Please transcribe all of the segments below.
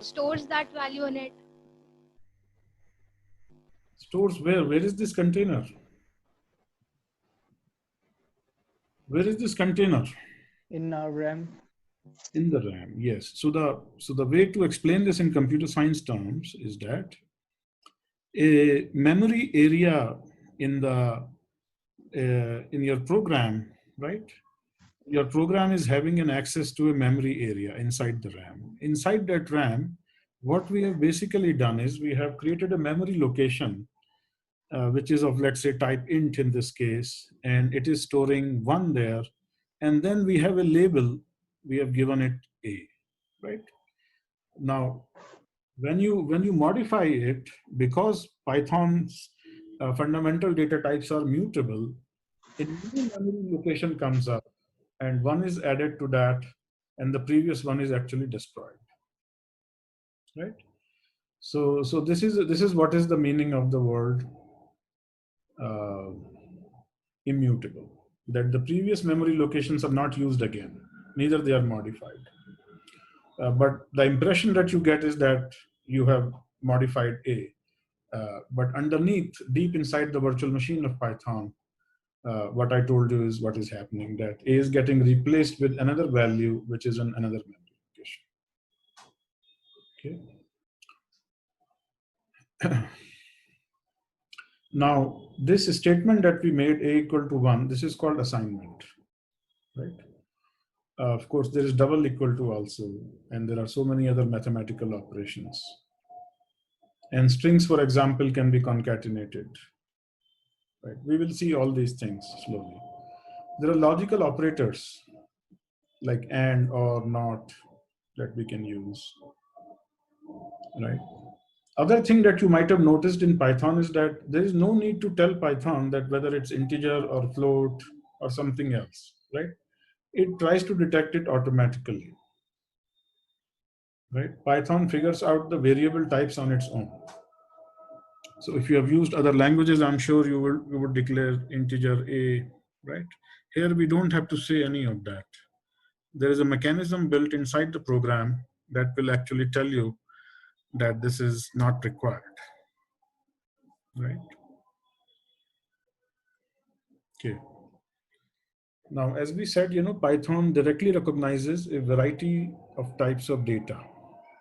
stores that value in it. Stores where? Where is this container? Where is this container? In our RAM. In the RAM, yes. So the way to explain this in computer science terms is that a memory area in the in your program, right? Your program is having an access to a memory area inside the RAM. Inside that RAM, what we have basically done is we have created a memory location, which is of, let's say, type int in this case, and it is storing 1 there. And then we have a label, we have given it A, right? Now, when you modify it, because Python's fundamental data types are mutable, a new memory location comes up, and 1 is added to that, and the previous one is actually destroyed, right? So this is what is the meaning of the word uh, immutable, that the previous memory locations are not used again, neither they are modified. But the impression that you get is that you have modified A. But underneath, deep inside the virtual machine of Python, what I told you is what is happening, that A is getting replaced with another value, which is in another memory location. Okay. Now, this statement that we made, A equal to 1, this is called assignment, right? Of course, there is double equal to also, and there are so many other mathematical operations. And strings, for example, can be concatenated. Right? We will see all these things slowly. There are logical operators like and, or, not that we can use. Right? Other thing that you might have noticed in Python is that there is no need to tell Python that whether it's integer or float or something else. Right? It tries to detect it automatically. Right? Python figures out the variable types on its own. So if you have used other languages, I'm sure you would declare integer A, right? Here we don't have to say any of that. There is a mechanism built inside the program that will actually tell you that this is not required, right? Okay. Now, as we said, Python directly recognizes a variety of types of data,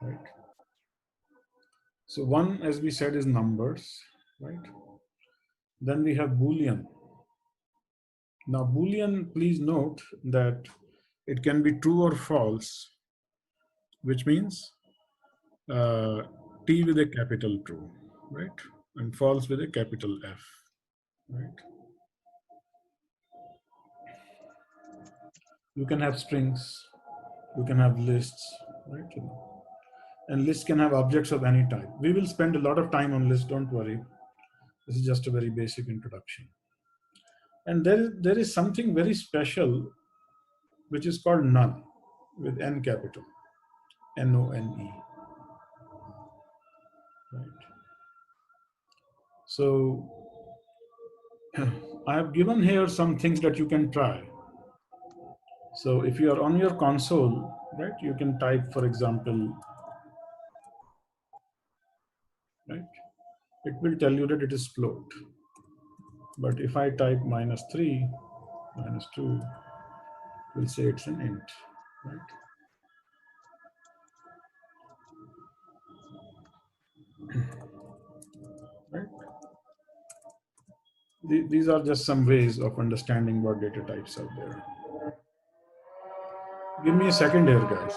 right? So one, as we said, is numbers, right? Then we have Boolean. Now, Boolean, please note that it can be true or false, which means T with a capital true, right? And false with a capital F, right? You can have strings, you can have lists, right? And lists can have objects of any type. We will spend a lot of time on lists, don't worry. This is just a very basic introduction. And there is something very special, which is called none, with N capital, N-O-N-E. Right. So I have given here some things that you can try. So if you are on your console, right, you can type, for example, right, it will tell you that it is float. But if I type -3, -2, it will say it's an int, right? Right? These are just some ways of understanding what data types are there. Give me a second here, guys.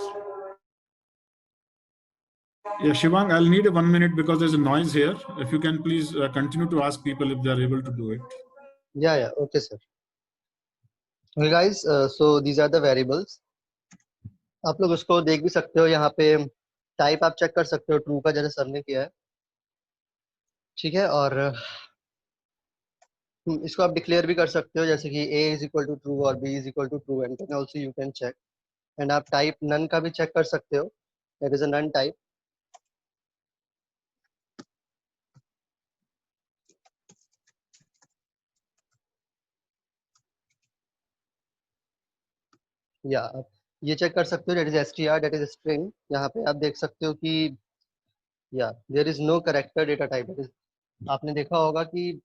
Yeah, Shivang, I'll need a 1 minute because there's a noise here. If you can please continue to ask people if they're able to do it. Yeah, okay, sir. Okay, guys, so these are the variables. आप लोग उसको देख भी सकते हो, यहाँ पे type आप चेक कर सकते हो ट्रू का, जैसे सर ने किया है, ठीक है। और इसको आप डिक्लेयर भी कर सकते हो, जैसे कि a is equal to true और b is equal to true, and then also you can check. And आप टाइप नन का भी चेक कर सकते हो, that is a none type. या ये चेक कर सकते हो, that is str, that is string. यहाँ पे आप देख सकते हो कि या there is no character data type. आपने देखा होगा कि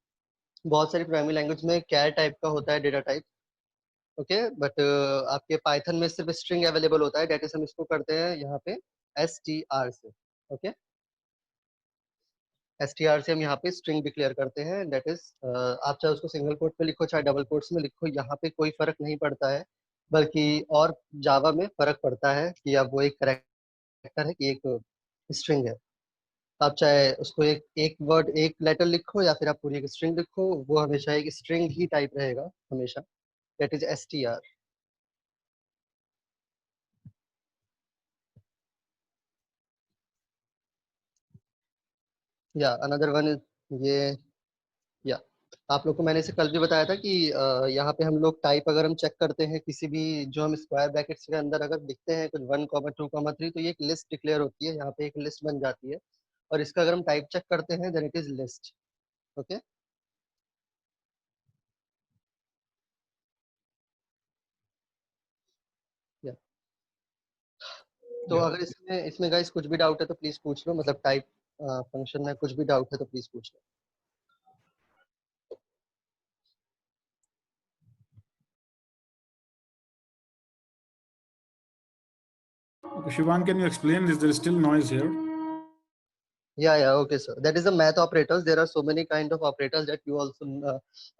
बहुत सारी प्रोग्रामिंग लैंग्वेज में कैर टाइप का होता है डेटा टाइप, ओके, बट आपके पाइथन में सिर्फ स्ट्रिंग अवेलेबल होता है, दैट इज हम इसको करते हैं यहाँ पे str से, ओके। str से हम यहाँ पे स्ट्रिंग डिक्लेयर करते हैं, दैट इज आप चाहे उसको सिंगल कोट पे लिखो चाहे डबल कोट्स में लिखो, यहाँ पे कोई फर्क नहीं पड़ता है, बल्कि और जावा में फर्क पड़ता है कि अब वो एक करेक्टर है कि एक स्ट्रिंग है। आप चाहे उसको एक एक वर्ड एक लेटर लिखो या फिर आप पूरी एक स्ट्रिंग लिखो, वो हमेशा एक स्ट्रिंग ही टाइप रहेगा हमेशा, दैट इज str। या अनदर वन ये, या आप लोग को मैंने इसे कल भी बताया था कि यहाँ पे हम लोग टाइप अगर हम चेक करते हैं किसी भी, जो हम स्क्वायर ब्रैकेट्स के अंदर अगर लिखते हैं कुछ 1, 2, 3, तो ये एक लिस्ट डिक्लेयर होती है, यहाँ पे एक लिस्ट बन जाती है, और इसका अगर हम टाइप चेक करते हैं then it is list, okay. या तो Yeah. अगर इसमें इसमें गाइस कुछ भी डाउट है तो प्लीज पूछ लो, मतलब टाइप फंक्शन में कुछ भी डाउट है तो प्लीज पूछ लो। Okay, Shivan, can you explain this? There is still noise here. Yeah, okay sir, that is the math operators, there are so many kind of operators that you also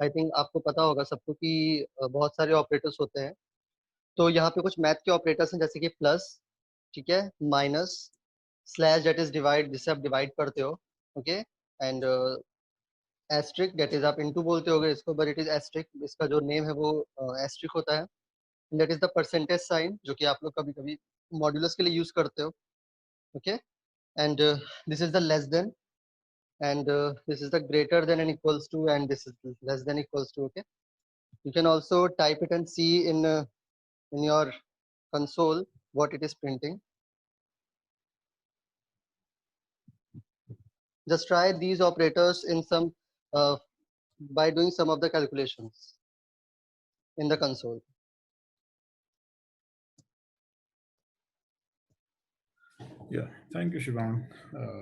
I think आपको पता होगा सबको कि बहुत सारे operators होते हैं। तो यहाँ पे कुछ मैथ के ऑपरेटर्स हैं जैसे कि प्लस, ठीक है, minus, slash that is divide, जिससे आप डिवाइड करते हो, okay, and asterisk that is आप इनटू बोलते होगे इसको, बट इट इज एस्ट्रिक, इसका जो नेम है वो एस्ट्रिक होता है। That is the percentage sign, जो कि आप लोग कभी कभी मॉड्यूलस के लिए यूज करते हो, okay, and this is the less than, and this is the greater than and equals to, and this is less than equals to, okay. You can also type it and see in your console what it is printing. Just try these operators in some by doing some of the calculations in the console. Yeah, thank you, Shivan.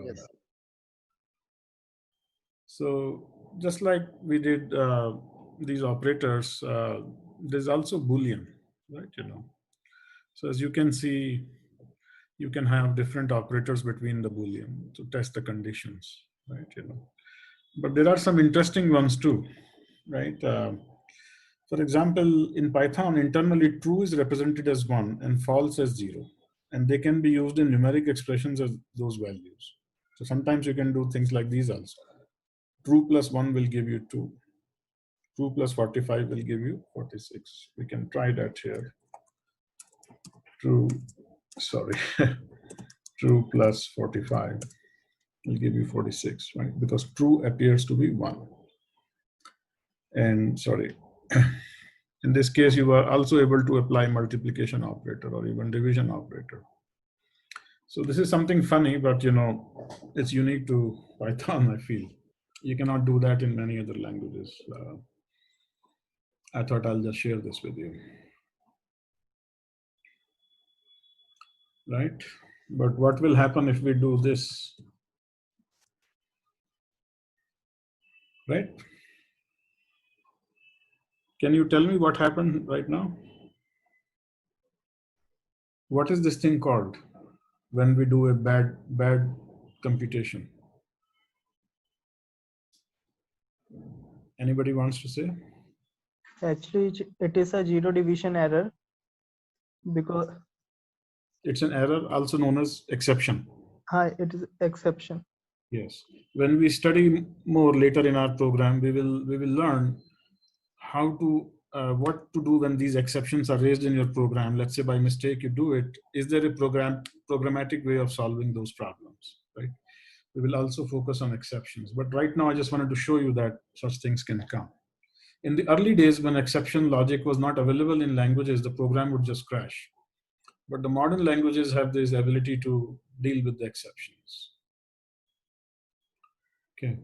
Yes. So just like we did these operators, there's also Boolean, right? So as you can see, you can have different operators between the Boolean to test the conditions, right? But there are some interesting ones too, right? For example, in Python, internally true is represented as 1 and false as 0, and they can be used in numeric expressions as those values. So sometimes you can do things like these also. True plus 1 will give you 2. True plus 45 will give you 46. We can try that here. True, sorry, true plus 45 will give you 46, right? Because true appears to be 1. And sorry, in this case, you are also able to apply multiplication operator or even division operator. So this is something funny, but it's unique to Python, I feel. You cannot do that in many other languages. I thought I'll just share this with you. Right? But what will happen if we do this? Right? Can you tell me what happened right now? What is this thing called when we do a bad computation? Anybody wants to say? Actually, it is a zero division error because It's an error, also known as exception. it is exception. Yes. When we study more later in our program, we will learn how to what to do when these exceptions are raised in your program. Let's say by mistake you do it. Is there a programmatic way of solving those problems? Right. We will also focus on exceptions. But right now, I just wanted to show you that such things can come. In the early days, when exception logic was not available in languages, the program would just crash. But the modern languages have this ability to deal with the exceptions. Okay.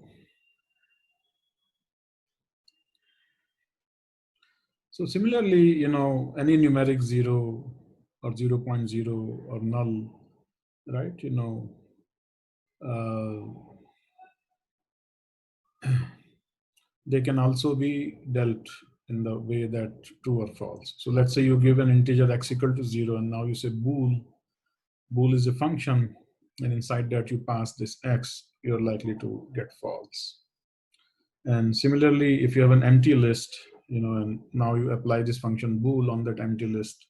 So similarly, any numeric 0, or 0.0 or null, right? You know, they can also be dealt in the way that true or false. So let's say you give an integer x equal to 0, and now you say bool. Bool is a function, and inside that you pass this x, you're likely to get false. And similarly, if you have an empty list, you know, and now you apply this function bool on that empty list,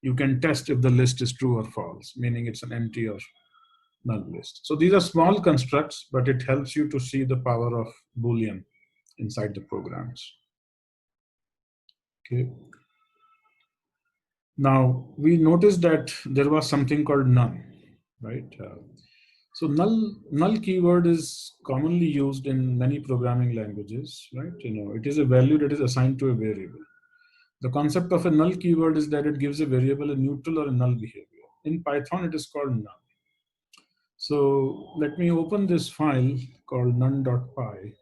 you can test if the list is true or false, meaning it's an empty or null list. So these are small constructs, but it helps you to see the power of Boolean inside the programs. Okay. Now we noticed that there was something called none, right? So null keyword is commonly used in many programming languages, right? You know, it is a value that is assigned to a variable. The concept of a null keyword is that it gives a variable a neutral or a null behavior. In Python, it is called none. So let me open this file called none.py.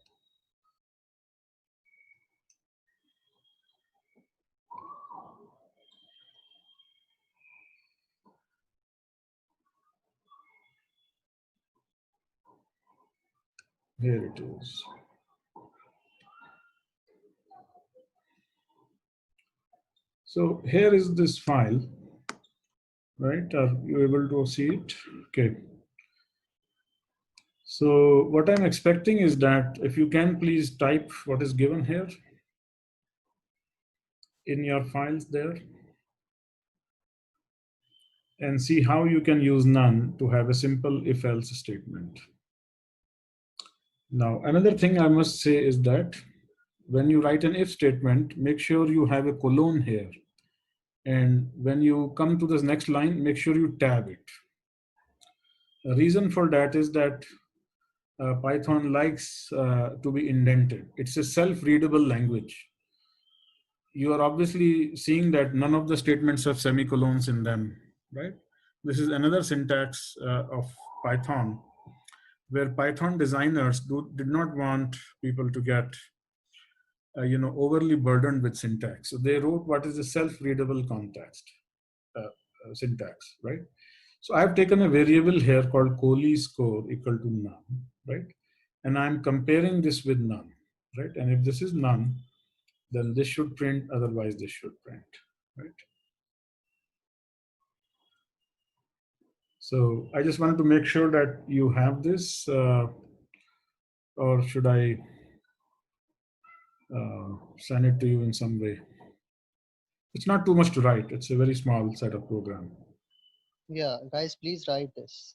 Here it is. So here is this file, right? Are you able to see it? Okay. So what I'm expecting is that if you can please type what is given here in your files there, and see how you can use none to have a simple if-else statement. Now, another thing I must say is that when you write an if statement, make sure you have a colon here. And when you come to this next line, make sure you tab it. The reason for that is that Python likes to be indented. It's a self-readable language. You are obviously seeing that none of the statements have semicolons in them, right? This is another syntax of Python, where Python designers did not want people to get overly burdened with syntax. So they wrote what is a self-readable context syntax, right? So I've taken a variable here called Kohli score equal to none, right? And I'm comparing this with none, right? And if this is none, then this should print, otherwise this should print, right? So I just wanted to make sure that you have this, or should I send it to you in some way? It's not too much to write. It's a very small set of program. Yeah, guys, please write this.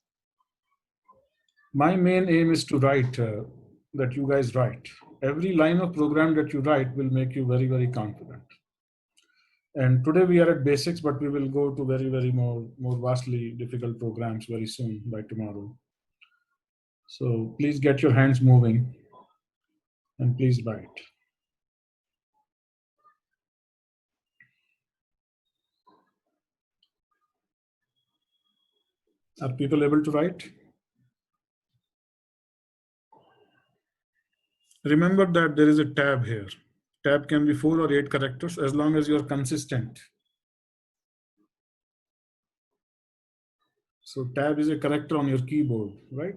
My main aim is to write that you guys write. Every line of program that you write will make you very, very confident. And today we are at basics, but we will go to very, very more vastly difficult programs very soon by tomorrow. So please get your hands moving and please write. Are people able to write? Remember that there is a tab here. Tab can be 4 or 8 characters as long as you're consistent. So tab is a character on your keyboard, right?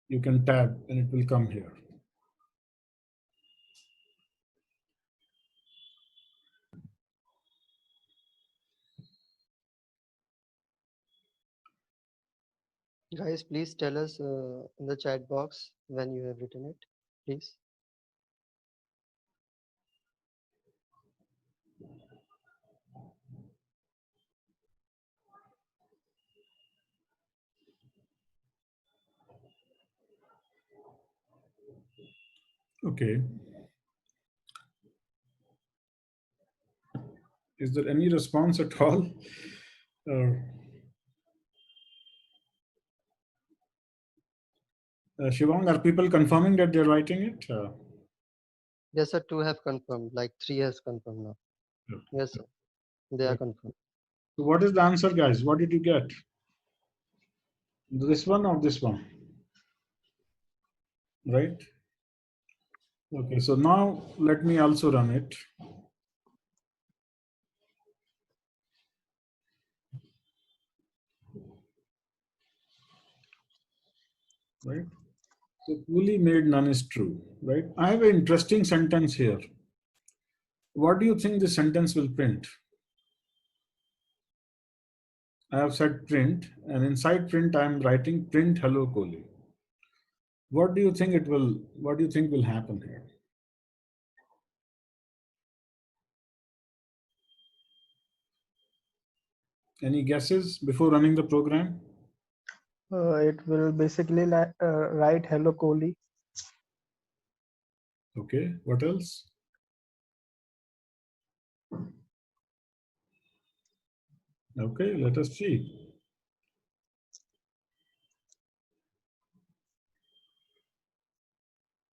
You can tab and it will come here. Guys, please tell us in the chat box when you have written it, please. Okay. Is there any response at all? Shivang, are people confirming that they're writing it? Yes, sir, 2 have confirmed, like 3 has confirmed now. Yeah. Yes, sir, they are confirmed. So what is the answer, guys? What did you get? This one or this one? Right? Okay, so now let me also run it. right? So Cooley made none is true, right? I have an interesting sentence here. What do you think this sentence will print? I have said print, and inside print I am writing print hello Cooley. What do you think it will? What do you think will happen here? Any guesses before running the program? It will basically write hello Kohli. Okay, what else? Okay, let us see.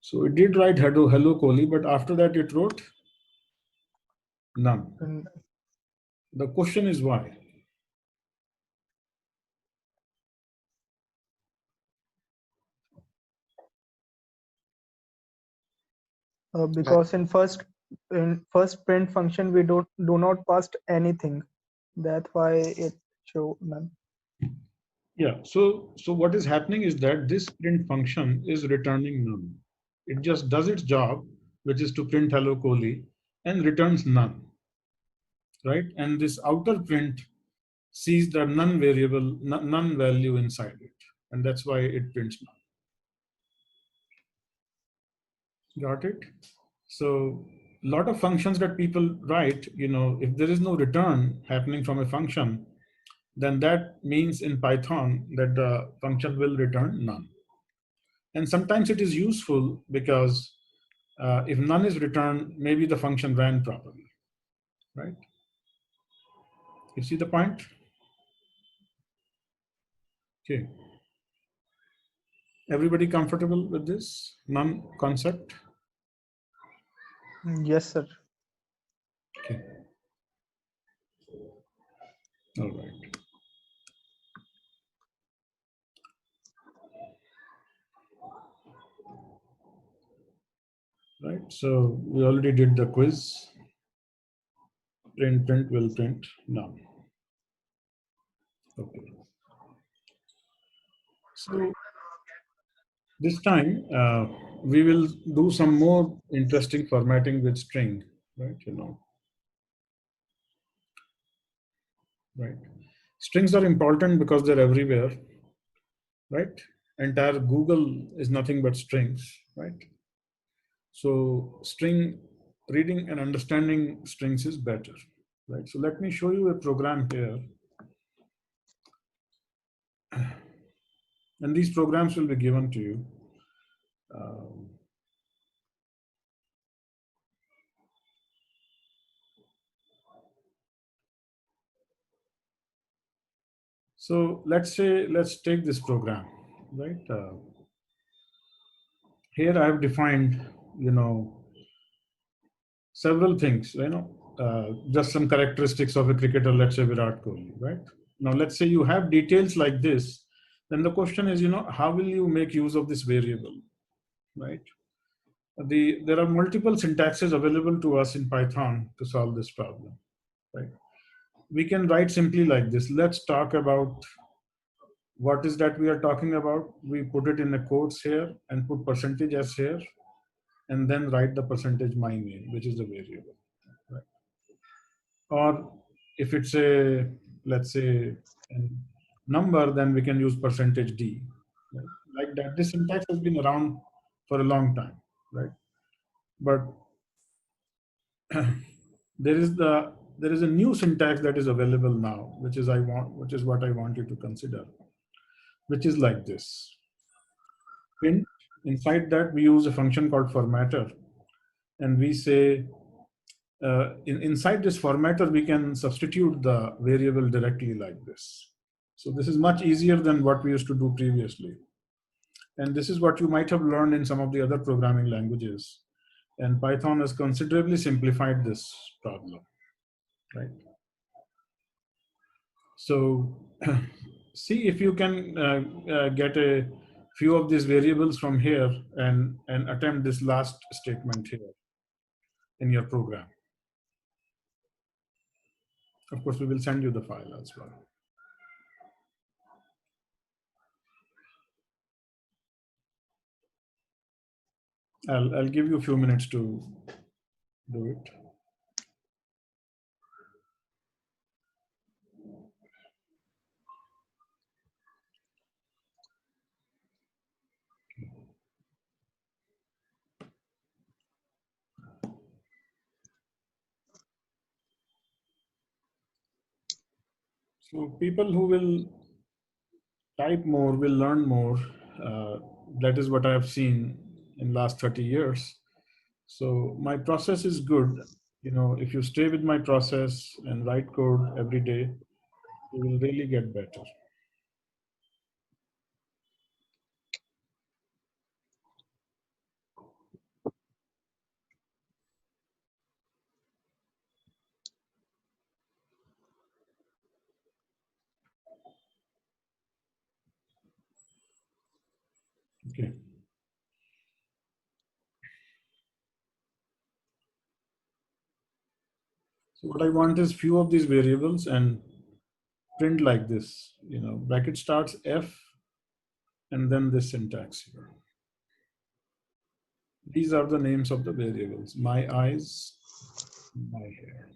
So it did write hello Kohli, but after that it wrote none. And The question is why? because in first print function we do not pass anything. That's why it show none. Yeah, so what is happening is that this print function is returning none. It just does its job, which is to print hello Kohli, and returns none, right? And this outer print sees the none variable, none value inside it, and that's why it prints none. Got it? So a lot of functions that people write, if there is no return happening from a function, then that means in Python that the function will return none. And sometimes it is useful because if none is returned, maybe the function ran properly, right? You see the point? Okay. Everybody comfortable with this none concept? Yes, sir. Okay. All right. Right. So we already did the quiz. Print will print none. Okay. So this time we will do some more interesting formatting with string, right? Right. Strings are important because they're everywhere, right? Entire Google is nothing but strings, right? So string reading and understanding strings is better, right? So let me show you a program here. And these programs will be given to you. So let's take this program, right? Here I have defined, several things, just some characteristics of a cricketer, let's say Virat Kohli, right? Now, let's say you have details like this, then the question is, how will you make use of this variable, right? There are multiple syntaxes available to us in Python to solve this problem, right? We can write simply like this. Let's talk about what is that we are talking about. We put it in the quotes here and put percentage s here, and then write the percentage my name, which is the variable, right? Or if it's a, let's say, a number, then we can use percentage d, right? Like that. This syntax has been around for a long time, right? But there is a new syntax that is available now, which is what I want you to consider, which is like this. Print, inside that we use a function called formatter, and we say inside this formatter we can substitute the variable directly like this. So this is much easier than what we used to do previously, and this is what you might have learned in some of the other programming languages, and Python has considerably simplified this problem, right? So see if you can get a few of these variables from here and attempt this last statement here in your program. Of course, we will send you the file as well. I'll give you a few minutes to do it. So people who will type more will learn more. Uh, that is what I have seen in last 30 years. So my process is good. You know, if you stay with my process and write code every day, you will really get better. Okay. So what I want is few of these variables and print like this. You know, bracket starts F and then this syntax here. These are the names of the variables. My eyes, my hair.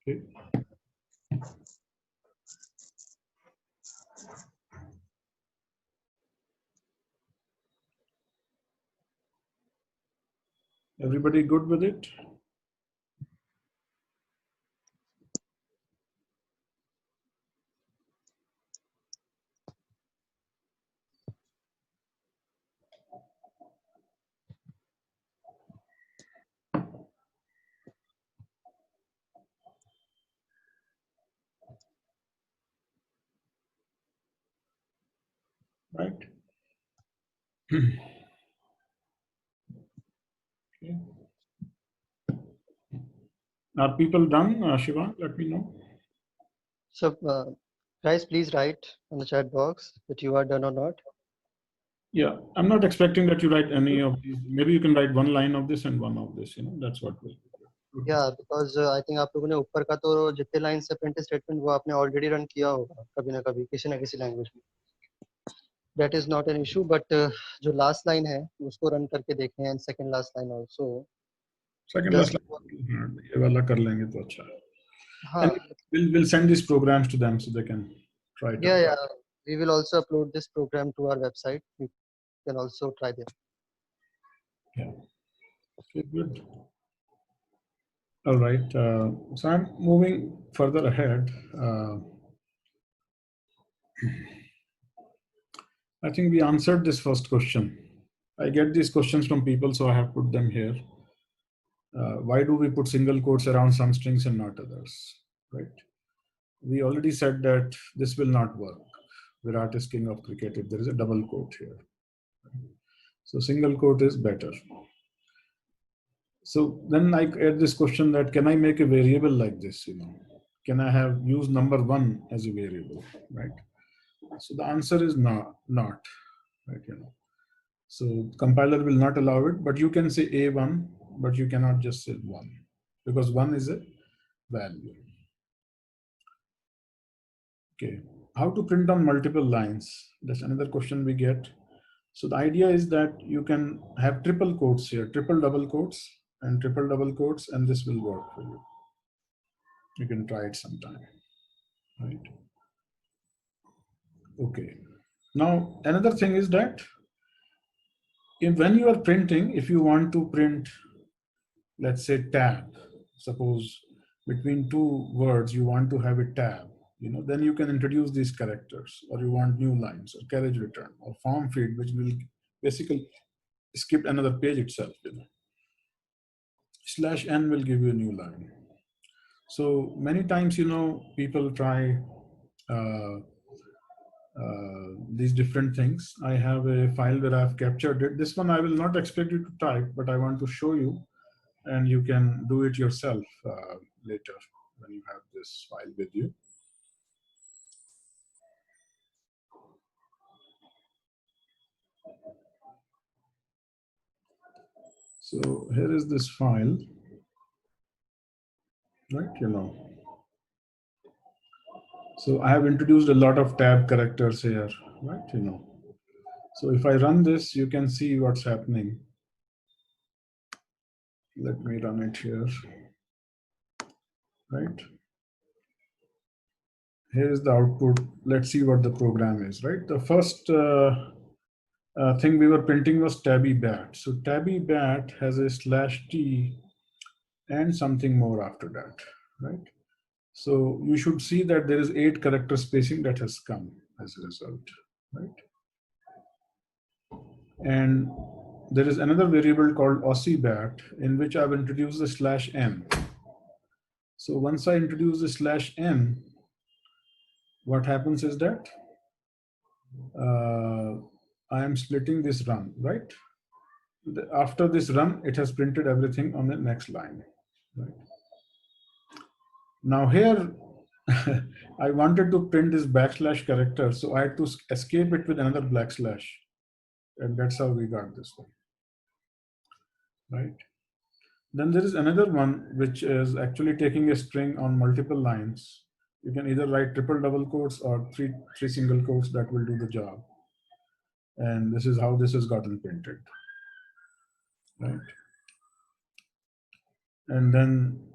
Okay. Everybody good with it? Right? Okay. Are people done, Shiva? Let me know. So, guys, please write in the chat box that you are done or not. Yeah, I'm not expecting that you write any of these. Maybe you can write one line of this and one of this. You know, that's what will. Yeah, because I think आप लोगों ने ऊपर का तो जितने line से print statement वो आपने ऑलरेडी रन किया होगा कभी ना कभी किसी ना किसी लैंग्वेज में. That is not an issue, but जो लास्ट लाइन है उसको रन करके देखें and second last line also. Second last line, ये वाला कर लेंगे तो अच्छा है. हाँ. And we'll send these programs to them so they can try it out. Yeah. We will also upload this program to our website. You can also try them. Yeah. Okay, good. All right. So I'm moving further ahead. I think we answered this first question. I get these questions from people, so I have put them here. Why do we put single quotes around some strings and not others? Right. We already said that this will not work. Virat is king of cricket if there is a double quote here. So single quote is better. So then I add this question that can I make a variable like this? You know, can I have use number one as a variable, right? So the answer is not, right? You know, so compiler will not allow it, but you can say A1, but you cannot just say one because one is a value. Okay, how to print on multiple lines? That's another question we get. So the idea is that you can have triple quotes here, triple double quotes and triple double quotes, and this will work for you. You can try it sometime, right? Okay. Now, another thing is that when you are printing, if you want to print, let's say tab, suppose between two words, you want to have a tab, you know, then you can introduce these characters, or you want new lines or carriage return or form feed, which will basically skip another page itself, you know. /n will give you a new line. So many times, you know, people try these different things. I have a file where I've captured it. This one I will not expect you to type, but I want to show you, and you can do it yourself later when you have this file with you. So here is this file, right? You know. So I have introduced a lot of tab characters here. right? So if I run this, you can see what's happening. Let me run it here, right? Here's the output. Let's see what the program is, right? The first thing we were printing was tabby bat. So tabby bat has a /t and something more after that, right? So you should see that there is 8 character spacing that has come as a result, right? And there is another variable called AussieBat in which I've introduced the /n. So once I introduce the /n, what happens is that I am splitting this run, right? After this run, it has printed everything on the next line, right? Now here, I wanted to print this / character, so I had to escape it with another /, and that's how we got this one, right? Then there is another one which is actually taking a string on multiple lines. You can either write triple double quotes or three single quotes that will do the job. And this is how this has gotten printed, right? And then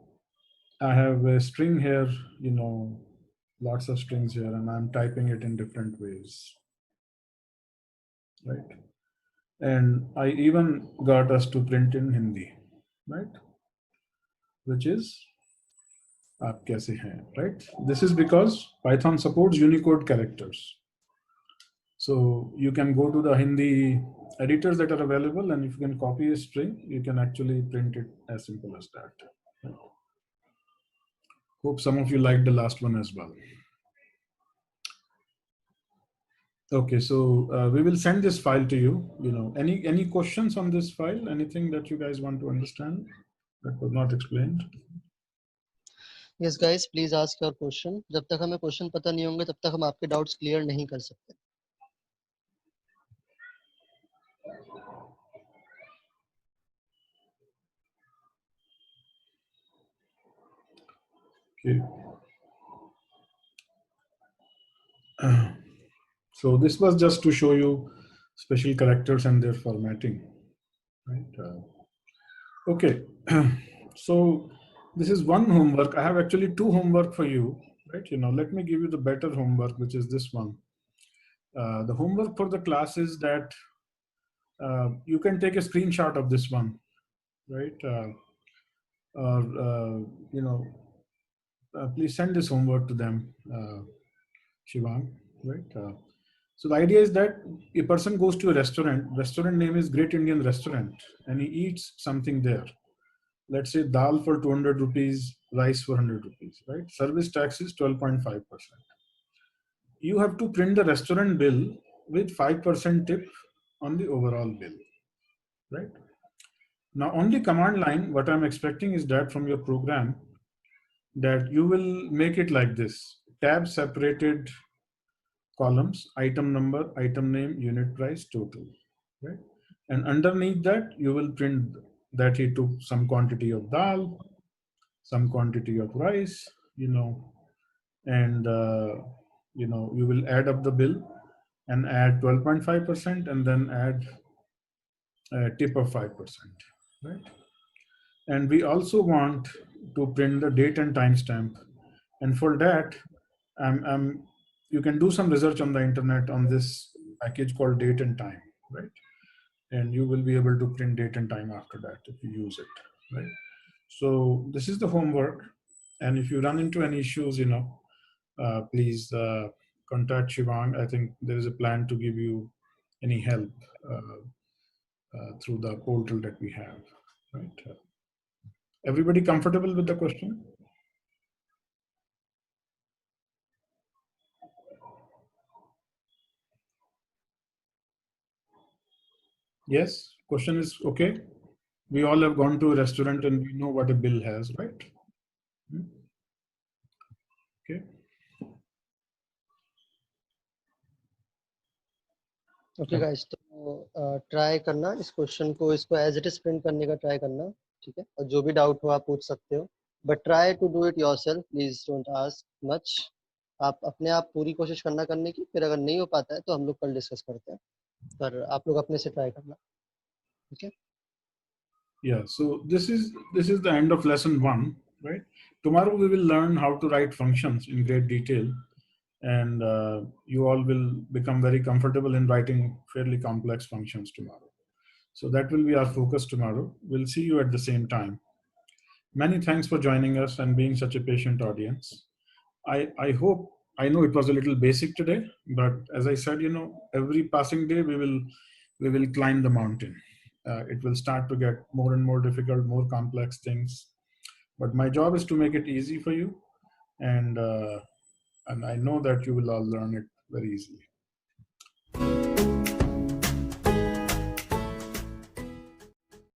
I have a string here, lots of strings here, and I'm typing it in different ways, right? And I even got us to print in Hindi, right? Which is aap kaise hain, right? This is because Python supports Unicode characters. So you can go to the Hindi editors that are available, and if you can copy a string, you can actually print it as simple as that. Right? Hope some of you liked the last one as well. Okay, so we will send this file to you. Any questions on this file? Anything that you guys want to understand that was not explained? Yes guys, please ask your question. जब तक हमें question पता नहीं होंगे तब तक हम आपके डाउट्स क्लियर नहीं कर सकते. Okay. So this was just to show you special characters and their formatting, right? Okay. So this is one homework. I have actually 2 homework for you, right? Let me give you the better homework, which is this one. The homework for the class is that you can take a screenshot of this one, right? Please send this homework to them, Shivang, right? So the idea is that a person goes to a restaurant name is Great Indian Restaurant, and he eats something there. Let's say dal for 200 rupees, rice for 100 rupees, right? Service tax is 12.5%. You have to print the restaurant bill with 5% tip on the overall bill, right? Now on the command line, what I'm expecting is that from your program, that you will make it like this: tab separated columns, item number, item name, unit price, total, right? And underneath that, you will print that he took some quantity of dal, some quantity of rice, and you will add up the bill and add 12.5% and then add a tip of 5%, right? And we also want to print the date and timestamp. And for that, you can do some research on the internet on this package called date and time, right? And you will be able to print date and time after that if you use it, right? So this is the homework. And if you run into any issues, please contact Shivang. I think there is a plan to give you any help through the portal that we have, right? Everybody comfortable with the question? Yes, question is okay. We all have gone to a restaurant and we know what a bill has, right? Okay. Okay guys, तो try करना इस question को, इसको as it is print करने का try करना, ठीक है? और जो भी डाउट हो आप पूछ सकते हो, but try to do it yourself. Please don't ask much. आप अपने आप पूरी कोशिश करना करने की, फिर अगर नहीं हो पाता है तो हम लोग कल डिस्कस करते हैं, पर आप लोग अपने से ट्राई करना, ठीक है? Yeah, so this is the end of lesson 1, right? Tomorrow we will learn how to write functions in great detail, and you all will become very comfortable in writing fairly complex functions tomorrow. So that will be our focus tomorrow. We'll see you at the same time. Many thanks for joining us and being such a patient audience. I hope, I know it was a little basic today, but as I said, you know, every passing day we will climb the mountain. It will start to get more and more difficult, more complex things. But my job is to make it easy for you, and I know that you will all learn it very easily.